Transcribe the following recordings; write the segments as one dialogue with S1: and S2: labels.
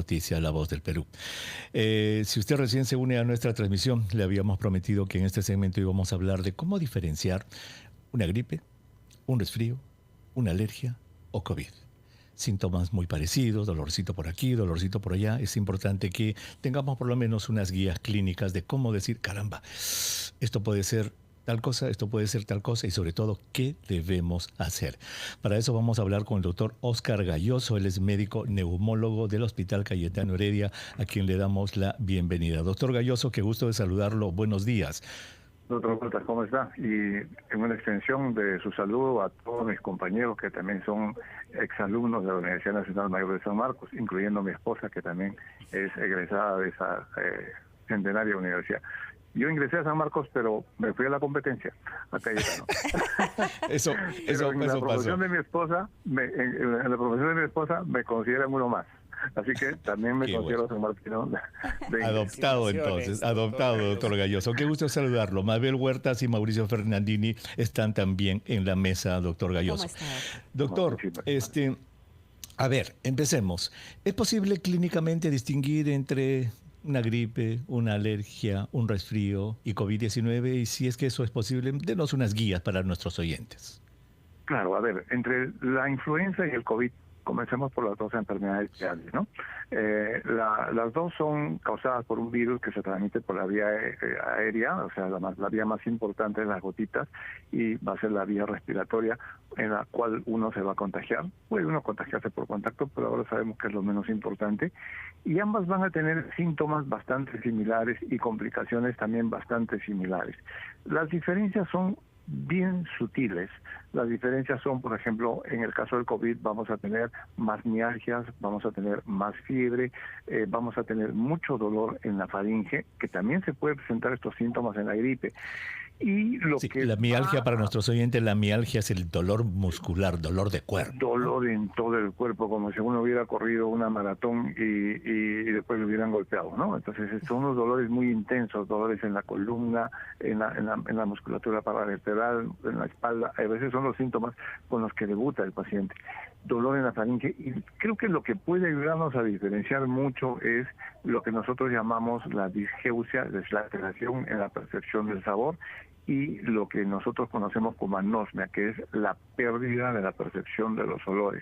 S1: Noticias, La Voz del Perú. Si usted recién se une a nuestra transmisión, le habíamos prometido que en este segmento íbamos a hablar de cómo diferenciar una gripe, un resfrío, una alergia o COVID. Síntomas muy parecidos, dolorcito por aquí, dolorcito por allá. Es importante que tengamos por lo menos unas guías clínicas de cómo decir, caramba, esto puede ser tal cosa, esto puede ser tal cosa y sobre todo, ¿qué debemos hacer? Para eso vamos a hablar con el doctor Óscar Gayoso. Él es médico neumólogo del Hospital Cayetano Heredia, a quien le damos la bienvenida. Doctor Gayoso, qué gusto de saludarlo. Buenos días.
S2: Doctor Walter, ¿cómo está? Y en una extensión de su saludo a todos mis compañeros que también son exalumnos de la Universidad Nacional Mayor de San Marcos, incluyendo mi esposa, que también es egresada de esa centenaria universidad. Yo ingresé a San Marcos, pero me fui a la competencia, a Cayetano.
S1: Eso
S2: en la profesión
S1: pasó.
S2: de mi esposa, en la profesión de mi esposa me consideran uno más. Así que también me considero San Martino.
S1: Adoptado entonces, adoptado, doctor Gayoso. Qué gusto saludarlo. Mabel Huertas y Mauricio Fernandini están también en la mesa, doctor Gayoso.
S3: ¿Cómo está?
S1: Doctor, a ver, empecemos. ¿Es posible clínicamente distinguir entre una gripe, una alergia, un resfrío y COVID-19? Y si es que eso es posible, denos unas guías para nuestros oyentes.
S2: Claro, a ver, entre la influenza y el COVID, comencemos por las dos enfermedades viales, ¿no? Las dos son causadas por un virus que se transmite por la vía aérea, o sea, la vía más importante es las gotitas, y va a ser la vía respiratoria en la cual uno se va a contagiar. Puede uno contagiarse por contacto, pero ahora sabemos que es lo menos importante. Y ambas van a tener síntomas bastante similares y complicaciones también bastante similares. Las diferencias son bien sutiles. Las diferencias son, por ejemplo, en el caso del COVID vamos a tener más mialgias, vamos a tener más fiebre, vamos a tener mucho dolor en la faringe, que también se puede presentar estos síntomas en la gripe. Y
S1: la mialgia, para nuestros oyentes, la mialgia es el dolor muscular, dolor de cuerpo.
S2: Dolor en todo el cuerpo, como si uno hubiera corrido una maratón y después lo hubieran golpeado, ¿no? Entonces son unos dolores muy intensos, dolores en la columna, en la musculatura paravertebral, en la espalda. A veces son los síntomas con los que debuta el paciente. Dolor en la faringe, y creo que lo que puede ayudarnos a diferenciar mucho es lo que nosotros llamamos la disgeusia, es la alteración en la percepción del sabor, y lo que nosotros conocemos como anosmia, que es la pérdida de la percepción de los olores.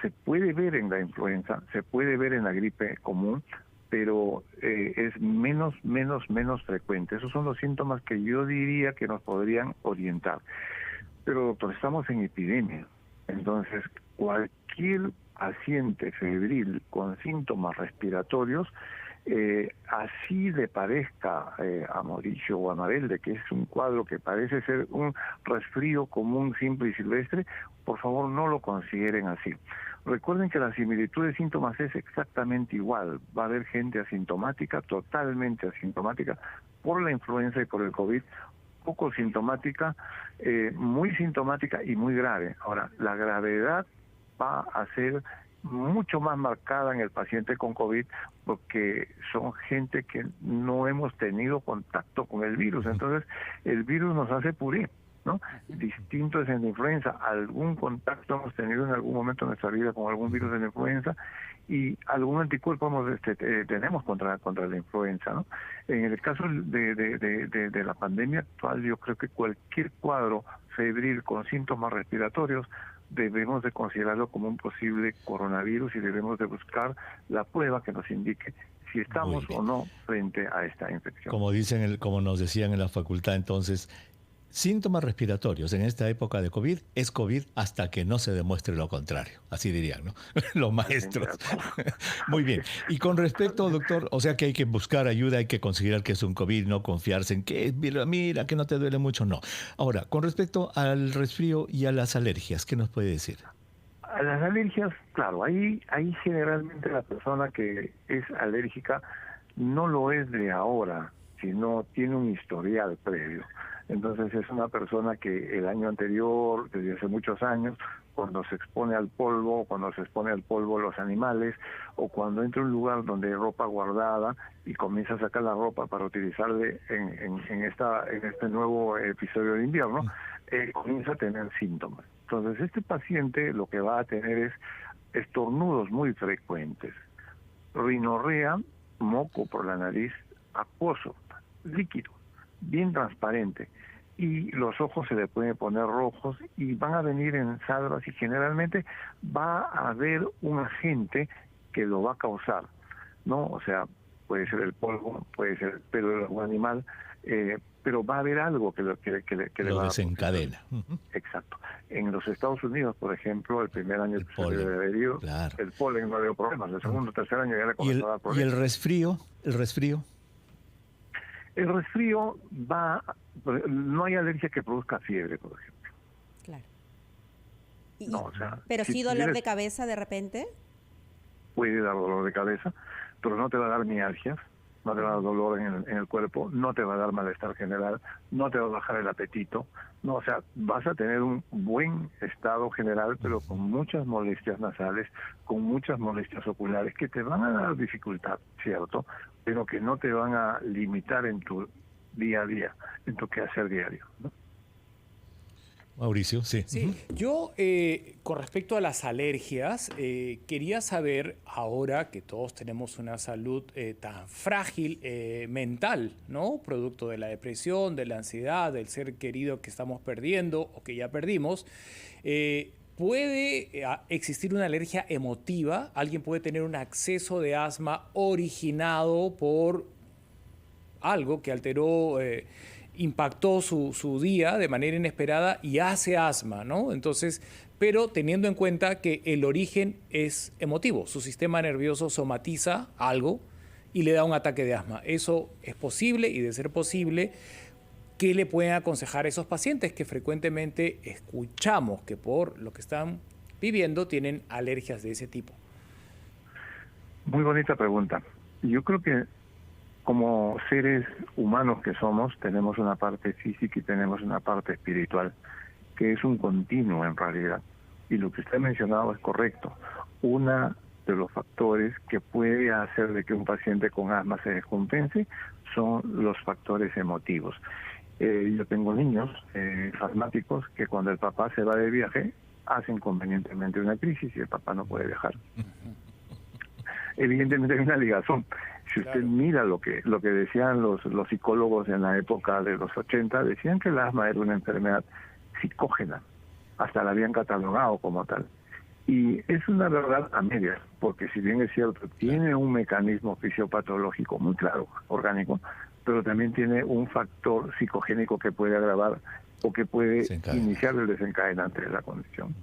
S2: Se puede ver en la influenza, se puede ver en la gripe común, pero es menos frecuente. Esos son los síntomas que yo diría que nos podrían orientar. Pero, doctor, estamos en epidemia. Entonces, cualquier paciente febril con síntomas respiratorios, así le parezca a Mauricio o a Mabel de que es un cuadro que parece ser un resfrío común, simple y silvestre, por favor no lo consideren así. Recuerden que la similitud de síntomas es exactamente igual. Va a haber gente asintomática, totalmente asintomática, por la influenza y por el COVID, poco sintomática, muy sintomática y muy grave. Ahora, la gravedad va a ser mucho más marcada en el paciente con COVID porque son gente que no hemos tenido contacto con el virus. Entonces, el virus nos hace puré, ¿no? Distinto es en la influenza. Algún contacto hemos tenido en algún momento de nuestra vida con algún virus de la influenza y algún anticuerpo tenemos contra la influenza, ¿no? En el caso de la pandemia actual, yo creo que cualquier cuadro febril con síntomas respiratorios debemos de considerarlo como un posible coronavirus y debemos de buscar la prueba que nos indique si estamos o no frente a esta infección.
S1: Como nos decían en la facultad, entonces, síntomas respiratorios en esta época de COVID es COVID hasta que no se demuestre lo contrario. Así dirían, ¿no? Los maestros. Muy bien. Y con respecto, doctor, o sea que hay que buscar ayuda, hay que considerar que es un COVID, no confiarse en que, mira, que no te duele mucho, no. Ahora, con respecto al resfrío y a las alergias, ¿qué nos puede decir?
S2: A las alergias, claro, ahí generalmente la persona que es alérgica no lo es de ahora, sino tiene un historial previo. Entonces es una persona que el año anterior, desde hace muchos años, cuando se expone al polvo, los animales, o cuando entra a un lugar donde hay ropa guardada y comienza a sacar la ropa para utilizarle en este nuevo episodio de invierno, comienza a tener síntomas. Entonces este paciente lo que va a tener es estornudos muy frecuentes, rinorrea, moco por la nariz, acuoso, líquido, bien transparente. Y los ojos se le pueden poner rojos y van a venir en salvas y generalmente va a haber un agente que lo va a causar, ¿no? O sea, puede ser el polvo, puede ser el pelo de algún animal, pero va a haber algo que le
S1: lo
S2: va
S1: desencadena.
S2: a... Exacto. En los Estados Unidos, por ejemplo, el primer año que se le adherió,
S1: claro.
S2: el polen no dio problemas, el segundo o tercer año ya le comenzó a dar problemas.
S1: ¿Y el resfrío? ¿El resfrío?
S2: El resfrío no hay alergia que produzca fiebre, por ejemplo.
S3: Claro.
S2: No, o sea,
S3: pero sí dolor de cabeza de repente.
S2: Puede dar dolor de cabeza, pero no te va a dar mialgias, no te va a dar dolor en el cuerpo, no te va a dar malestar general, no te va a bajar el apetito. No, o sea, vas a tener un buen estado general, pero con muchas molestias nasales, con muchas molestias oculares que te van a dar dificultad, ¿cierto? Pero que no te van a limitar en tu día a día, en tu quehacer diario, ¿no?
S1: Mauricio, sí.
S4: Sí, yo con respecto a las alergias, quería saber, ahora que todos tenemos una salud tan frágil mental, ¿no? Producto de la depresión, de la ansiedad, del ser querido que estamos perdiendo o que ya perdimos, ¿puede existir una alergia emotiva? ¿Alguien puede tener un acceso de asma originado por algo que alteró... impactó su día de manera inesperada y hace asma, ¿no? Entonces, pero teniendo en cuenta que el origen es emotivo, su sistema nervioso somatiza algo y le da un ataque de asma. Eso es posible y de ser posible, ¿qué le pueden aconsejar a esos pacientes que frecuentemente escuchamos que por lo que están viviendo tienen alergias de ese tipo?
S2: Muy bonita pregunta. Yo creo que como seres humanos que somos, tenemos una parte física y tenemos una parte espiritual, que es un continuo en realidad. Y lo que usted ha mencionado es correcto. Uno de los factores que puede hacer de que un paciente con asma se descompense son los factores emotivos. Yo tengo niños asmáticos que cuando el papá se va de viaje, hacen convenientemente una crisis y el papá no puede viajar. Evidentemente hay una ligazón. Si usted mira lo que decían los psicólogos en la época de los 80, decían que el asma era una enfermedad psicógena, hasta la habían catalogado como tal. Y es una verdad a medias, porque si bien es cierto, tiene un mecanismo fisiopatológico muy claro, orgánico, pero también tiene un factor psicogénico que puede agravar o que puede iniciar el desencadenante de la condición.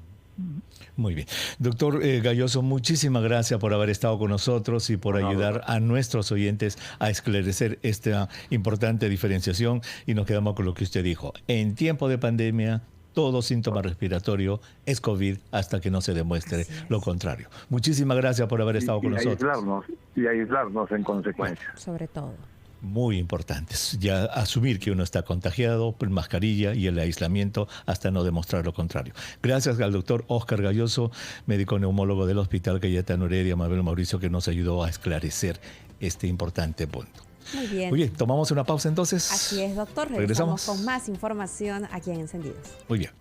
S1: Muy bien. Doctor Gayoso, muchísimas gracias por haber estado con nosotros y por ayudar a nuestros oyentes a esclarecer esta importante diferenciación, y nos quedamos con lo que usted dijo. En tiempo de pandemia, todo síntoma respiratorio es COVID hasta que no se demuestre lo contrario. Muchísimas gracias por haber estado con nosotros.
S2: Y aislarnos en consecuencia.
S3: Sobre todo.
S1: Muy importantes. Ya asumir que uno está contagiado, mascarilla y el aislamiento hasta no demostrar lo contrario. Gracias al doctor Óscar Gayoso, médico neumólogo del Hospital Cayetano Heredia, Mabel Mauricio, que nos ayudó a esclarecer este importante punto.
S3: Muy bien.
S1: Muy bien, tomamos una pausa entonces.
S3: Así es, doctor. Regresamos con más información aquí en Encendidos.
S1: Muy bien.